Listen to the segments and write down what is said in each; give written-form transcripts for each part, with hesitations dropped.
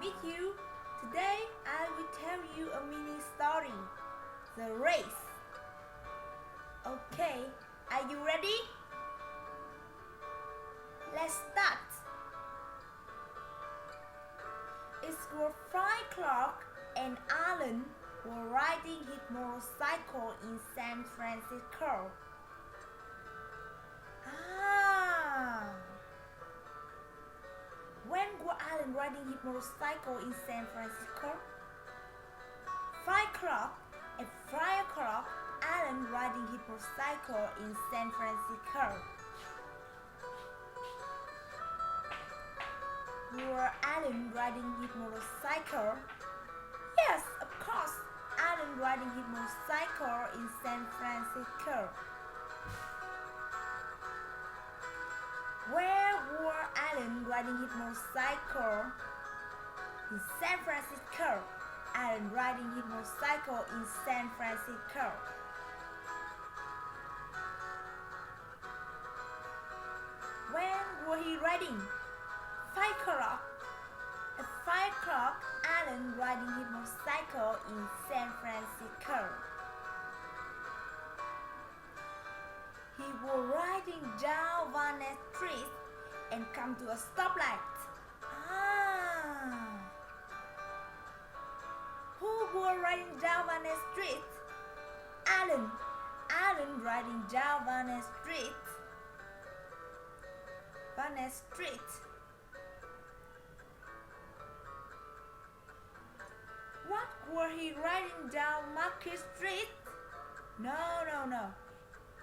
meet you. Today I will tell you a mini story. The race. Okay, are you ready? Let's start. It was 5 o'clock and Alan was riding his motorcycle in San Francisco. When was Alan riding his motorcycle in San Francisco? 5 o'clock. At 5 o'clock, Alan riding his motorcycle in San Francisco. Were Alan riding his motorcycle? Yes, of course, Alan riding his motorcycle in San Francisco. Where were Alan riding his motorcycle? In San Francisco. Alan riding his motorcycle in San Francisco. When were he riding? 5 o'clock. At 5 o'clock, Alan riding his motorcycle in San Francisco. He was riding down Van Ness Street and come to a stoplight. Who was riding down Van Ness Street? Alan. Alan riding down Van Ness Street. Van Ness Street. What were he riding down Market Street? No.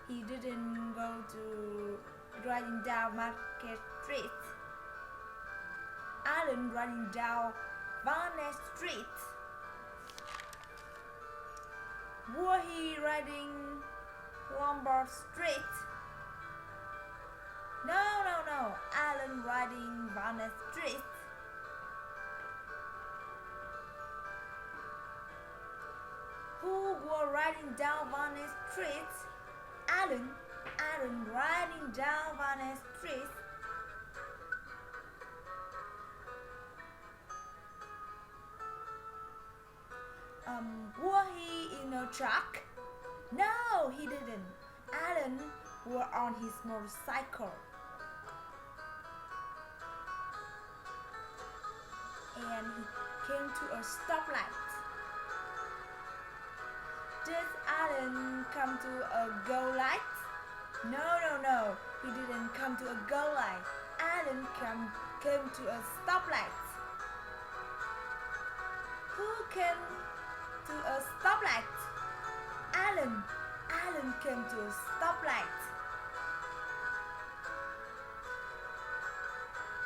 He didn't go to riding down Market Street. Alan riding down Van Ness Street. Were he riding Lombard Street? No. Alan riding Van Ness Street. Who were riding down Van Ness Street? Alan. Alan riding down Van Ness Street. Was he in a truck? No, he didn't. Alan was on his motorcycle. And he came to a stoplight. Did Alan come to a go light? No. He didn't come to a go light. Alan came to a stoplight. Who came to a stoplight? Alan. Alan came to a stoplight.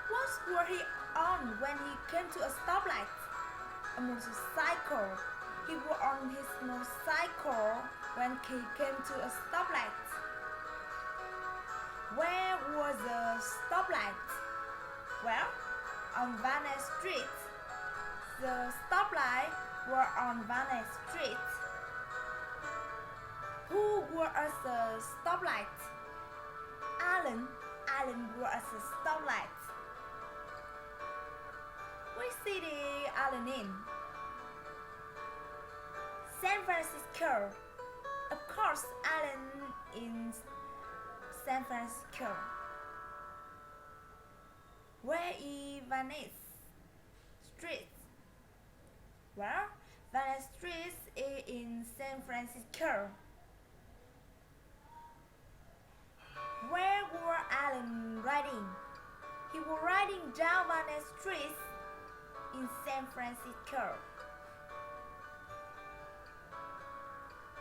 What were he on when he came to a stoplight? A motorcycle. He was on his motorcycle when he came to a stoplight. Where was the stoplight? Well, on Van Ness Street. The stoplight were on Van Ness Street. Who were at the stoplight? Alan. Alan were at the stoplight. Which city Alan in? San Francisco. Of course, Alan in San Francisco. Where is Van Ness Street? Well, Van Ness Street is in San Francisco. Where were Alan riding? He was riding down Van Ness Street in San Francisco.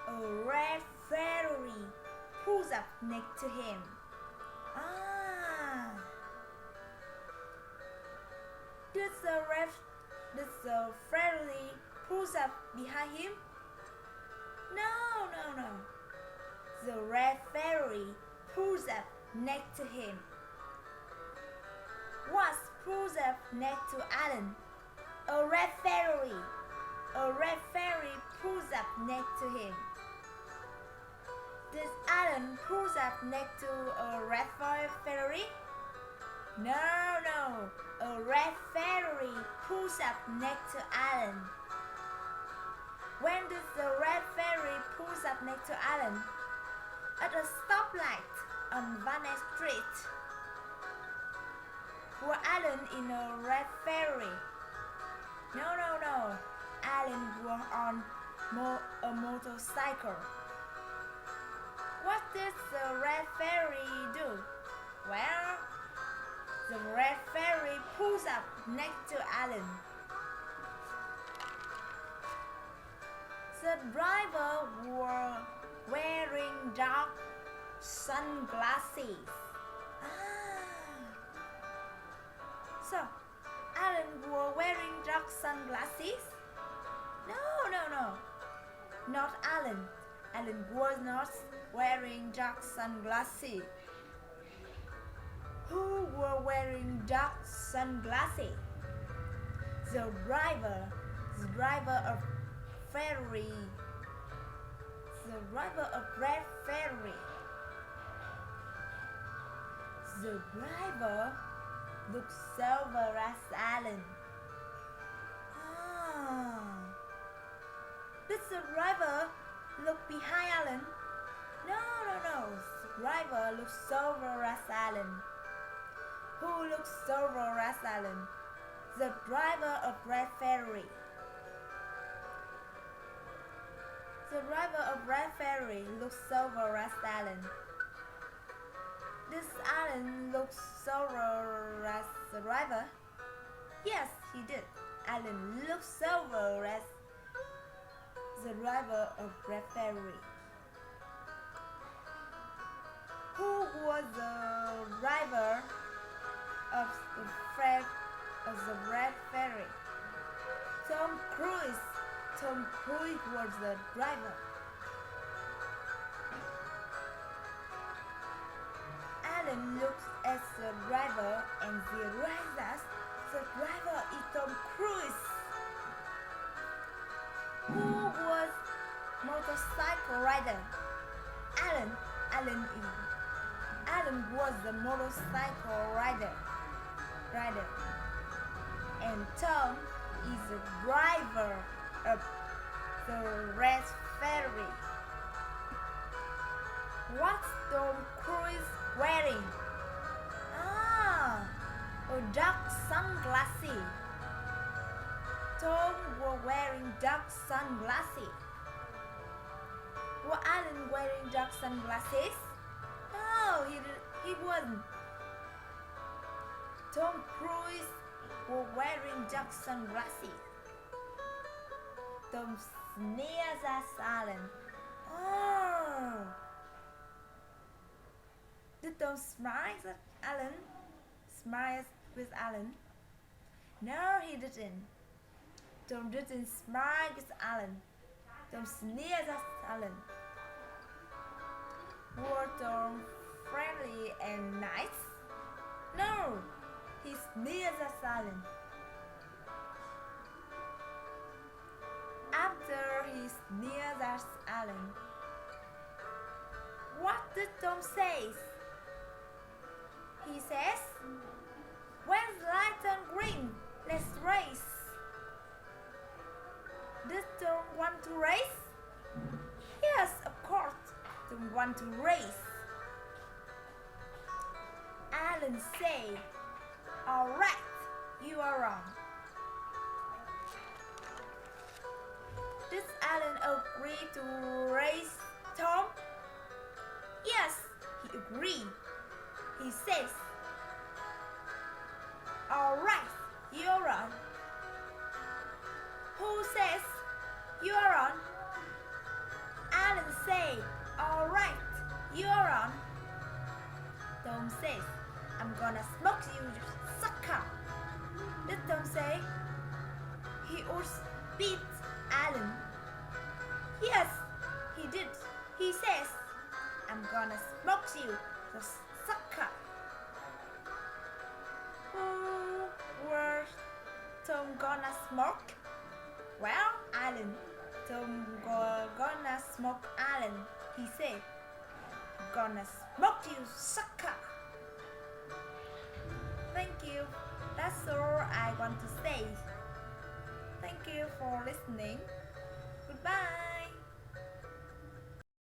A red Ferrari pulls up next to him. Did the Ferrari pulls up behind him? No. The red Ferrari pulls up next to him. What pulls up next to Alan? A red Ferrari. A red Ferrari pulls up next to him. Did Alan pulls up next to a red Ferrari? No. no. A red ferry pulls up next to Alan. When does the red ferry pulls up next to Alan? At a stoplight on Van Ness Street. Was Alan in a red ferry? No. Alan was on a motorcycle. What does the red ferry do? Well, the red ferry pulls up next to Alan. The driver was wearing dark sunglasses. So, Alan was wearing dark sunglasses? No. Not Alan. Alan was not wearing dark sunglasses. Who were wearing dark sunglasses? The driver of ferry. The driver of red ferry. The driver looks over at Alan. Did the driver look behind Alan? No. The driver looks over at Alan. Who looks over at Alan? The driver of red ferry. The driver of red ferry looks over at Alan. Does Alan look over at the driver? Yes, he did. Alan looks over at the driver of red ferry. Who was the driver of the red ferry? Tom Cruise. Tom Cruise was the driver. Alan looks at the driver and realizes the driver is Tom Cruise. Who was motorcycle rider? Alan was the motorcycle rider. And Tom is the driver of the red ferry. What's Tom Cruise wearing? A dark sunglasses. Tom was wearing dark sunglasses. Was Alan wearing dark sunglasses? No, he wasn't. Tom Cruise was wearing dark sunglasses. Tom sneers at Alan. Did Tom smile at Alan? Smile with Alan? No, he didn't. Tom didn't smile with Alan. Tom sneers at Alan. Was Tom friendly and nice? No, he sneers at Alan. After he sneers at Alan, what did Tom say? He says, "When the light turns green, let's race." Did Tom want to race? Yes, of course, Tom want to race. Alan said, "All right, you are wrong." Did Alan agree to race Tom? Yes, he agreed. He says, "All right, you're on." Who says you're on? Alan says, "All right, you're on." Tom says, "I'm gonna smoke you, you sucker." Did Tom say he would beat Alan? Yes, he did. He says, "I'm gonna smoke you, you sucker." Who was Tom gonna smoke? Well, Alan. Tom gonna smoke Alan. He said, "Gonna smoke you, sucker." Thank you. That's all I want to say. Thank you for listening.